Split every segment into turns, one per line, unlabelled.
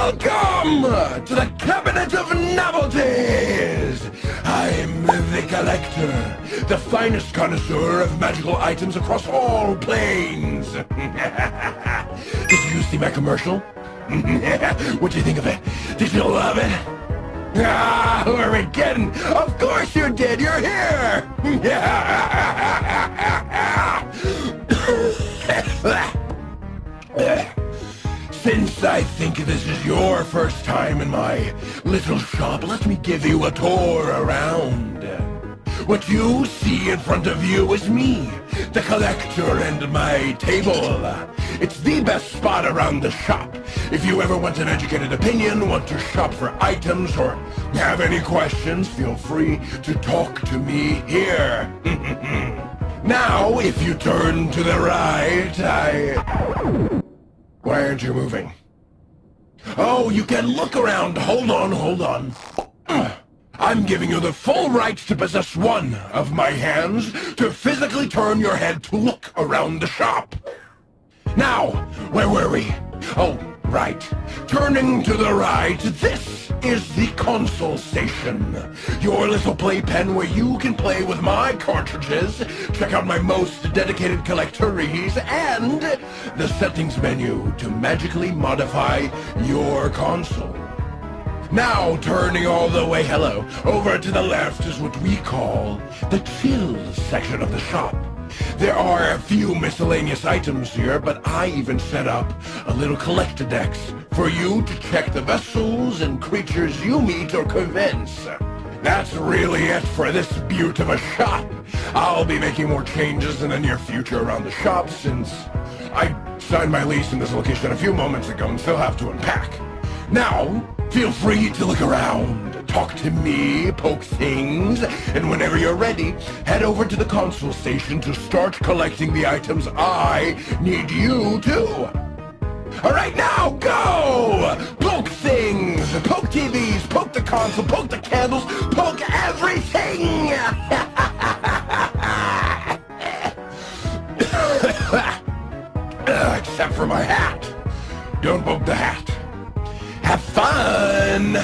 Welcome to the Cabinet of Novelties! I'm the Collector, the finest connoisseur of magical items across all planes! Did you see my commercial? What'd you think of it? Did you love it? Ah, who are we kidding? Of course you did! You're here! Since I think this is your first time in my little shop, let me give you a tour around. What you see in front of you is me, the Collector, and my table. It's the best spot around the shop. If you ever want an educated opinion, want to shop for items, or have any questions, feel free to talk to me here. Now, if you turn to the right, Why aren't you moving? Oh, you can look around. Hold on. I'm giving you the full right to possess one of my hands to physically turn your head to look around the shop. Now, where were we? Oh, right. Turning to the right, this is the console station. Your little playpen where you can play with my cartridges, check out my most dedicated collectories, and the settings menu to magically modify your console. Now, turning all the way, over to the left is what we call the chill section of the shop. There are a few miscellaneous items here, but I even set up a little collector dex for you to check the vessels and creatures you meet or convince. That's really it for this beaut of a shop. I'll be making more changes in the near future around the shop since I signed my lease in this location a few moments ago and still have to unpack. Now, feel free to look around, talk to me, poke things, and whenever you're ready, head over to the console station to start collecting the items I need you to. Alright, now go! Poke things, poke TVs, poke the console, poke the candles, poke everything! Except for my hat. Don't poke the hat. Have fun!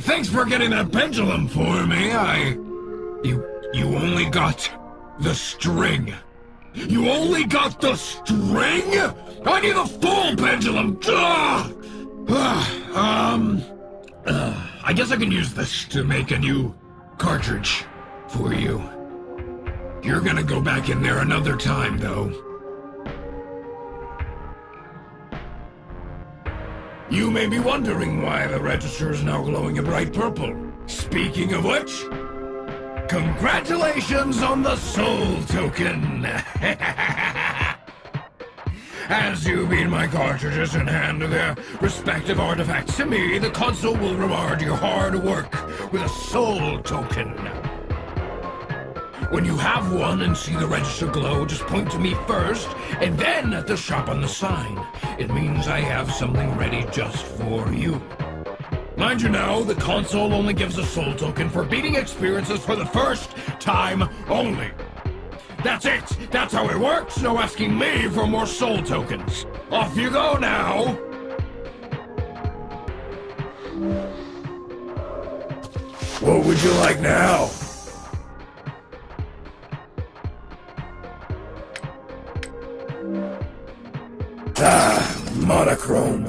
thanks for getting that pendulum for me. You only got the string. You only got the string? I need the full pendulum! I guess I can use this to make a new cartridge for you. You're gonna go back in there another time, though. You may be wondering why the register is now glowing a bright purple. Speaking of which, congratulations on the soul token! As you beat my cartridges and hand their respective artifacts to me, the console will reward your hard work with a soul token. When you have one and see the register glow, just point to me first, and then at the shop on the sign. It means I have something ready just for you. Mind you now, the console only gives a soul token for beating experiences for the first time only. That's it! That's how it works! No asking me for more soul tokens! Off you go now! What would you like now? Monochrome.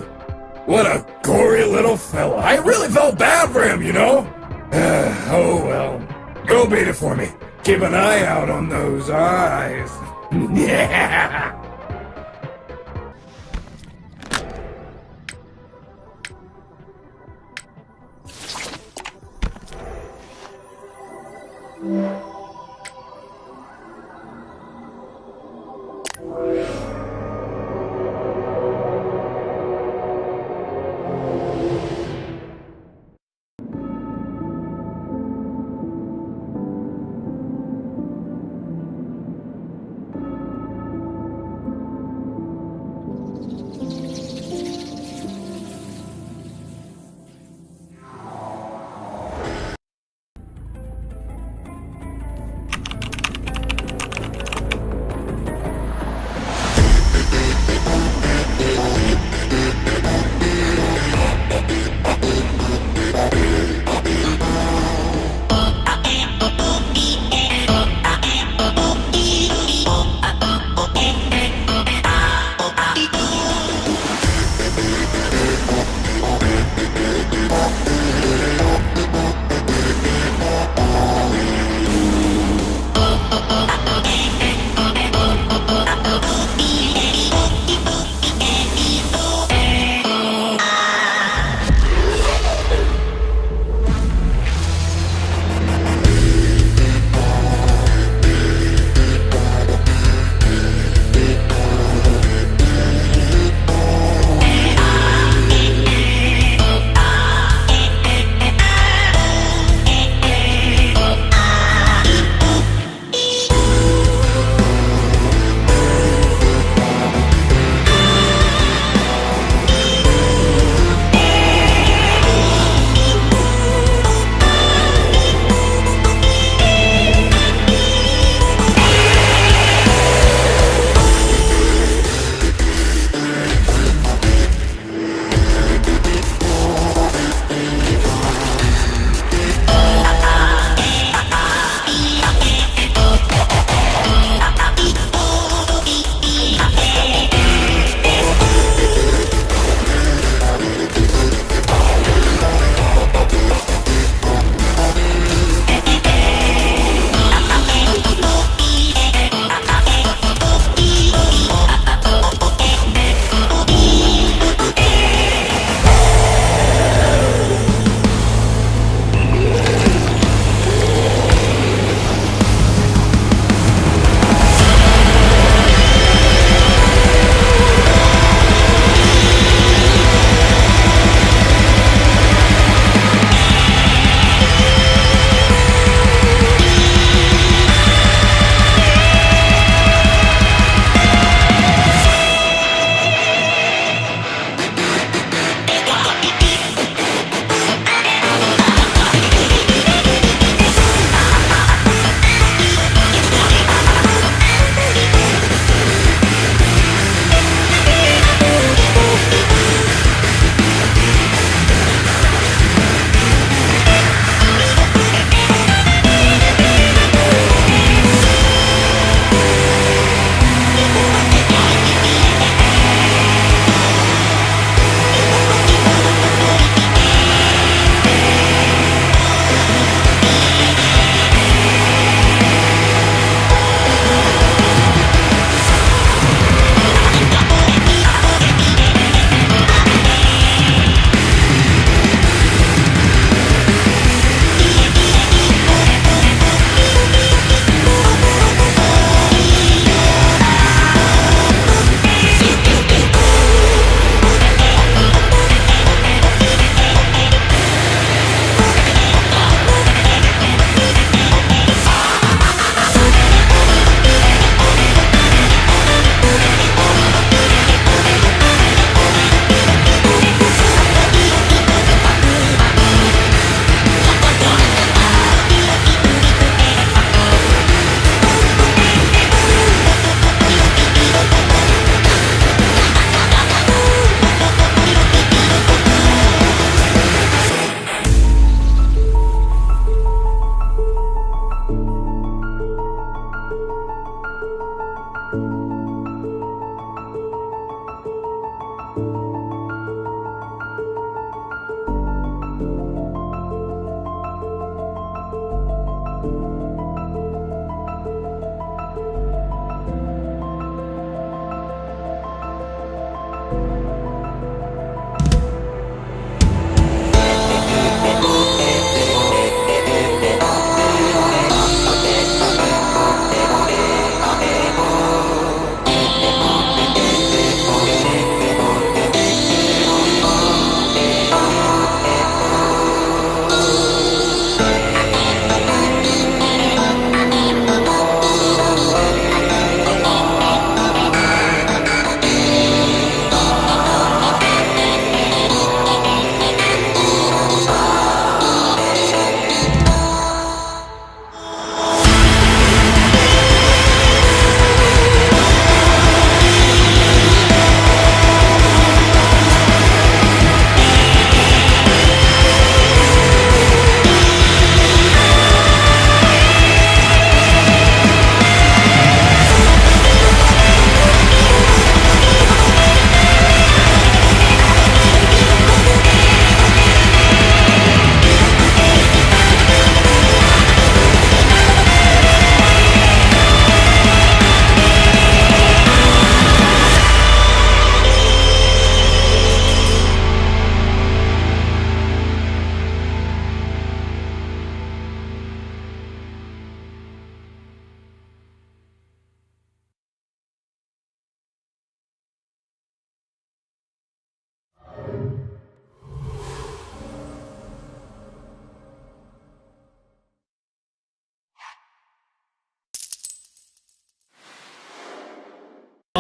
What a gory little fella. I really felt bad for him, you know? Oh well. Go beat it for me. Keep an eye out on those eyes. Yeah!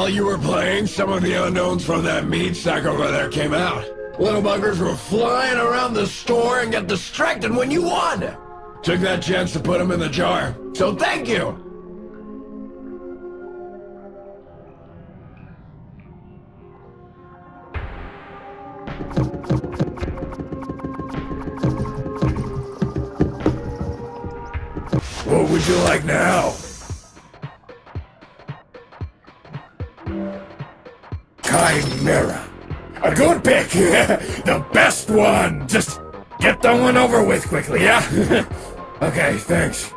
While you were playing, some of the unknowns from that meat sack over there came out. Little buggers were flying around the store and get distracted when you won. Took that chance to put them in the jar. So thank you. What would you like now? Chimera. A good pick! The best one! Just get the one over with quickly, yeah? Okay, thanks.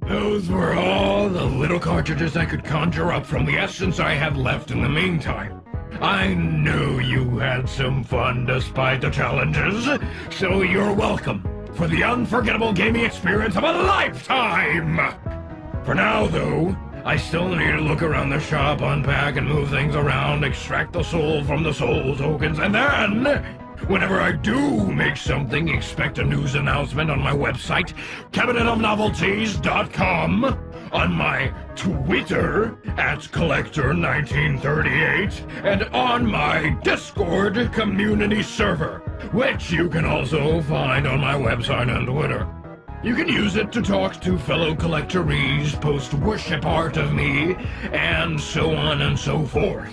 Those were all the little cartridges I could conjure up from the essence I had left in the meantime. I knew you had some fun despite the challenges, so you're welcome for the unforgettable gaming experience of a lifetime! For now, though, I still need to look around the shop, unpack and move things around, extract the soul from the soul tokens, and then, whenever I do make something, expect a news announcement on my website, cabinetofnovelties.com, on my Twitter, @Collector1938, and on my Discord community server, which you can also find on my website and Twitter. You can use it to talk to fellow collectorees, post worship art of me, and so on and so forth.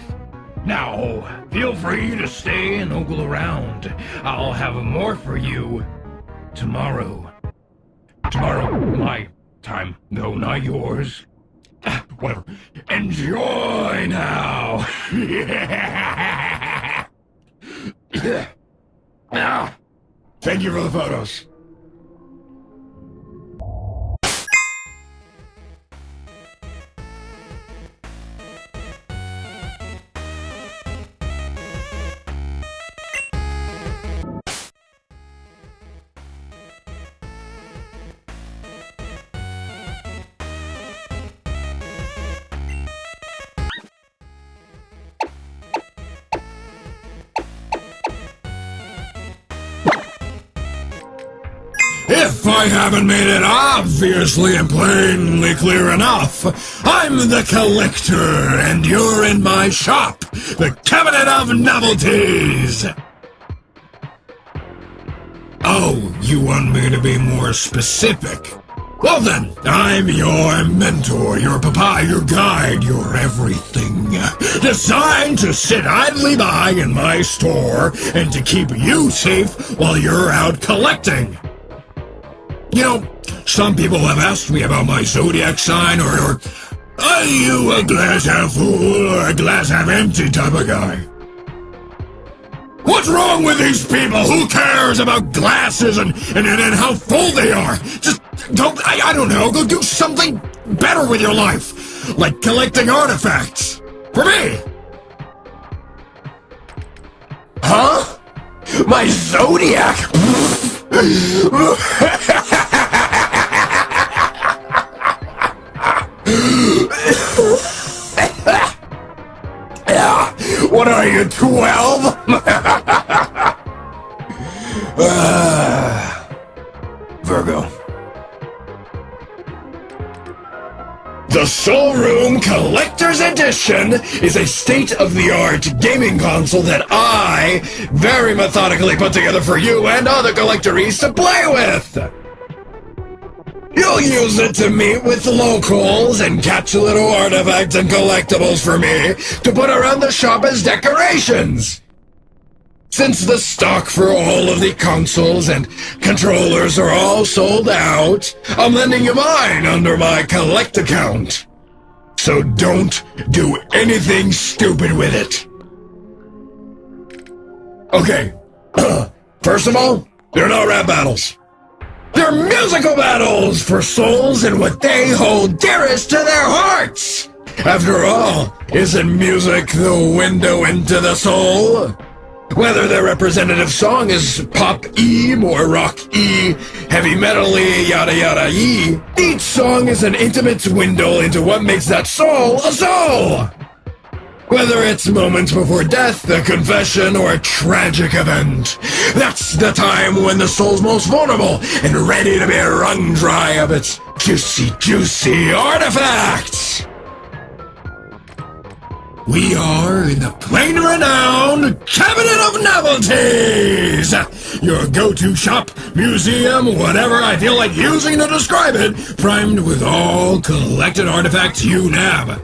Now, feel free to stay and ogle around. I'll have more for you tomorrow. Tomorrow, my time, no, not yours. Whatever. Enjoy now!
Thank you for the photos.
If I haven't made it obviously and plainly clear enough, I'm the Collector, and you're in my shop, the Cabinet of Novelties! Oh, you want me to be more specific? Well then, I'm your mentor, your papa, your guide, your everything. Designed to sit idly by in my store and to keep you safe while you're out collecting. You know, some people have asked me about my zodiac sign, or are you a glass half full or a glass half empty type of guy? What's wrong with these people? Who cares about glasses and how full they are? Just I don't know, go do something better with your life, like collecting artifacts. For me.
Huh? My zodiac? What are you, 12? Virgo. The Soul Room Collector's Edition is a state-of-the-art gaming console that I very methodically put together for you and other collectorees to play with. You'll use it to meet with locals and catch little artifacts and collectibles for me to put around the shop as decorations. Since the stock for all of the consoles and controllers are all sold out, I'm lending you mine under my Collect account. So don't do anything stupid with it. Okay, first of all, they're not rap battles. They're musical battles for souls and what they hold dearest to their hearts. After all, isn't music the window into the soul? Whether their representative song is pop-y, more rock-y, heavy metal-y, yada yada y, each song is an intimate window into what makes that soul a soul. Whether it's moments before death, a confession, or a tragic event, that's the time when the soul's most vulnerable and ready to be wrung dry of its juicy, juicy artifacts. We are in the plain renowned Cabinet of Novelties! Your go-to shop, museum, whatever I feel like using to describe it, primed with all collected artifacts you nab.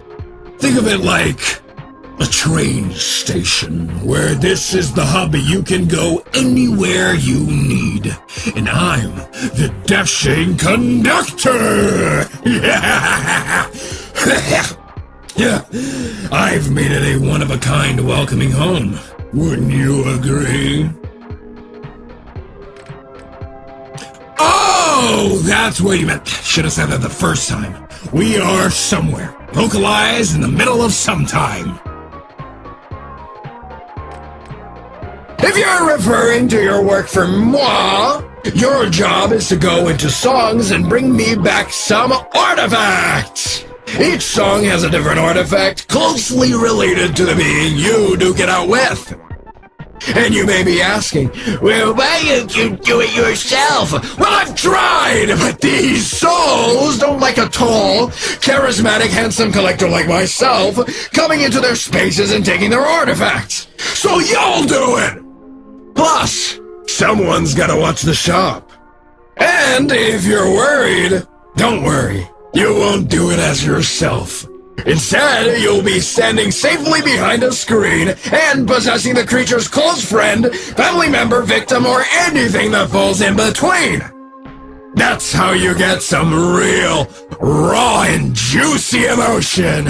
Think of it like
A train station where this is the hub you can go anywhere you need. And I'm the dashing conductor! Yeah, I've made it a one-of-a-kind welcoming home. Wouldn't you agree? Oh, that's what you meant. Should have said that the first time. We are somewhere. Localized in the middle of sometime. If you're referring to your work for moi, your job is to go into songs and bring me back some artifacts. Each song has a different artifact closely related to the being you duke it out with. And you may be asking, well, why don't you do it yourself? Well, I've tried, but these souls don't like a tall, charismatic, handsome collector like myself coming into their spaces and taking their artifacts. So you'll do it! Plus, someone's gotta watch the shop. And if you're worried, don't worry. You won't do it as yourself. Instead, you'll be standing safely behind a screen and possessing the creature's close friend, family member, victim, or anything that falls in between. That's how you get some real, raw, and juicy emotion.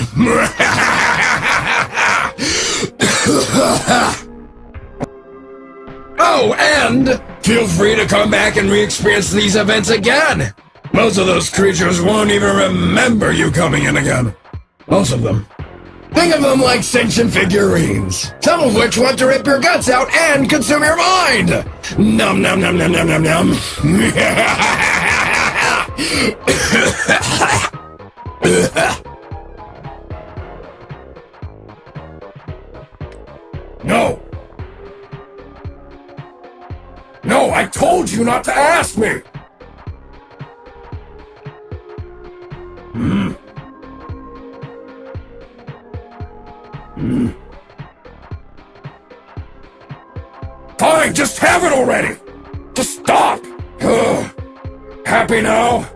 Oh, and feel free to come back and re-experience these events again. Most of those creatures won't even remember you coming in again. Most of them. Think of them like sentient figurines, some of which want to rip your guts out and consume your mind! Num num num num num num num. No! No, I told you not to ask me! Fine, just have it already! Just stop! Ugh. Happy now?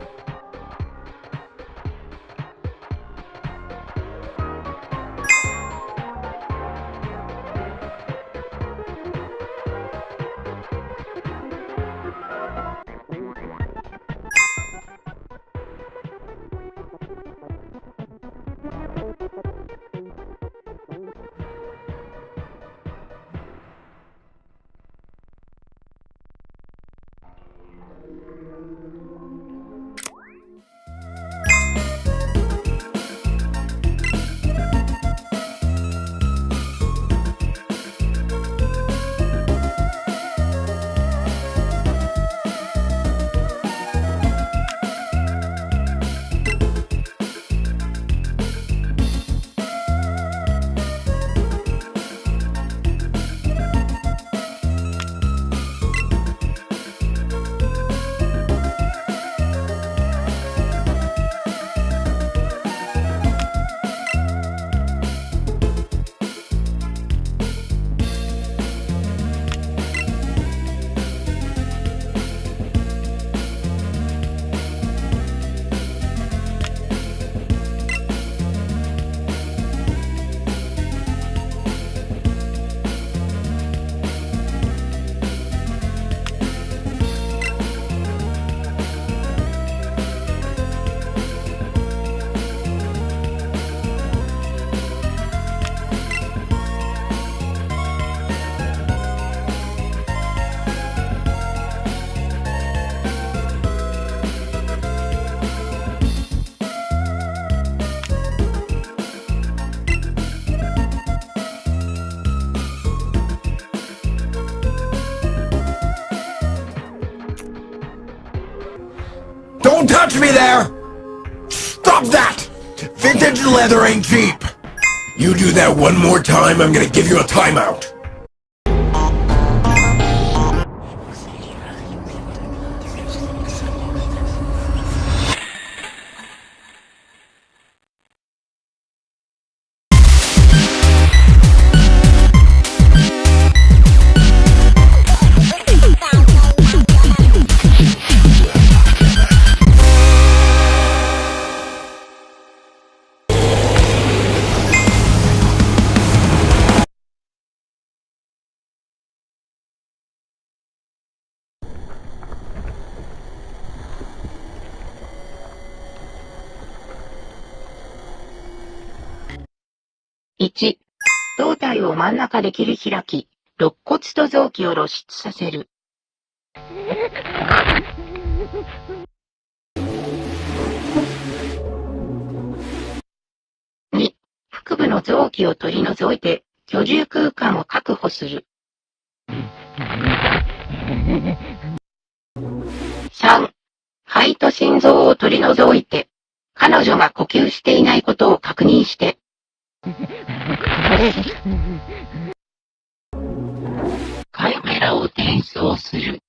Don't touch me there! Stop that! Vintage leather ain't cheap! You do that one more time, I'm gonna give you a timeout.
1、胴体を真ん中で切り開き、肋骨と臓器を露出させる。2、腹部の臓器を取り除いて、居住空間を確保する。3、肺と心臓を取り除いて、彼女が呼吸していないことを確認して。カメラを転送する。